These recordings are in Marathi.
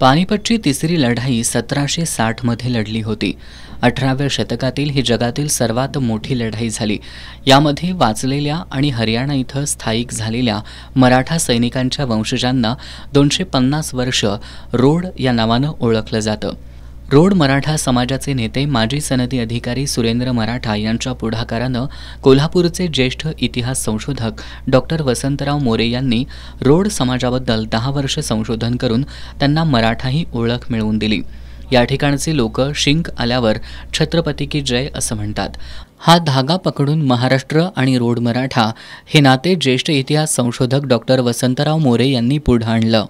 पानिपतची तिसरी लढाई 1760 मध्ये लढली होती। 18व्या शतकातील ही जगातील सर्वात मोठी लढाई झाली। यामध्ये वाचलेल्या आणि हरियाणा इथं स्थायिक झालेल्या मराठा सैनिकांच्या वंशजांना 250 वर्ष रोड या नावानं ओळखलं जातं। रोड मराठा समाजाचे नेते माजी सनदी अधिकारी सुरेंद्र मराठा यांच्या पुढाकारानं कोल्हापूरचे ज्येष्ठ इतिहास संशोधक डॉक्टर वसंतराव मोरे यांनी रोड समाजाबद्दल 10 वर्ष संशोधन करून त्यांना मराठा ही ओळख मिळवून दिली। या ठिकाणचे लोक शिंक आल्यावर छत्रपती की जय असं म्हणतात। हा धागा पकडून महाराष्ट्र आणि रोड मराठा हे नाते ज्येष्ठ इतिहास संशोधक डॉक्टर वसंतराव मोरे यांनी पुढे आणलं।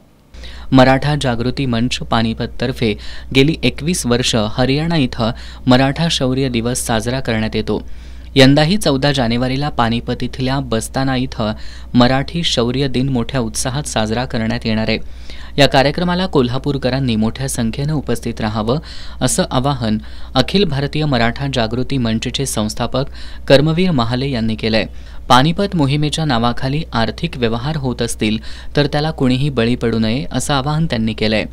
मराठा जागृती मंच पानिपततर्फे गेली 21 वर्ष हरियाणा इथं मराठा शौर्य दिवस साजरा करण्यात येतो। यंदाही 14 जानेवारीला पानिपत इथल्या बस्ताना इथं मराठी शौर्य दिन मोठ्या उत्साहात साजरा करण्यात येणार आहे। या कार्यक्रमाला कोल्हापूरकरांनी मोठ्या संख्येने उपस्थित राहावं असं आवाहन अखिल भारतीय मराठा जागृती मंचचे संस्थापक कर्मवीर महाले यांनी केलंय। पानिपत मोहिमेच्या नावाखाली आर्थिक व्यवहार होत असतील तर त्याला कुणीही बळी पडू नये असं आवाहन त्यांनी केलंय।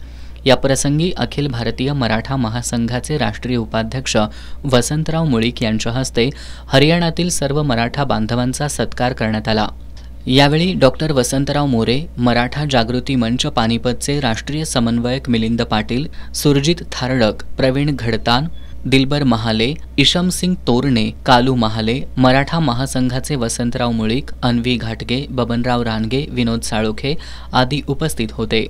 या प्रसंगी अखिल भारतीय मराठा महासंघाचे राष्ट्रीय उपाध्यक्ष वसंतराव मुळीक यांच्या हस्ते हरियाणातील सर्व मराठा बांधवांचा सत्कार करण्यात आला। यावेळी डॉक्टर वसंतराव मोरे, मराठा जागृती मंच पानिपतचे राष्ट्रीय समन्वयक मिलिंद पाटील, सुरजित थारडक, प्रवीण घडतान, दिलबर महाले, ईशमसिंग तोरणे, कालू महाले, मराठा महासंघाचे वसंतराव मुळीक, अन्वी घाटगे, बबनराव रानगे, विनोद साळोखे आदी उपस्थित होते।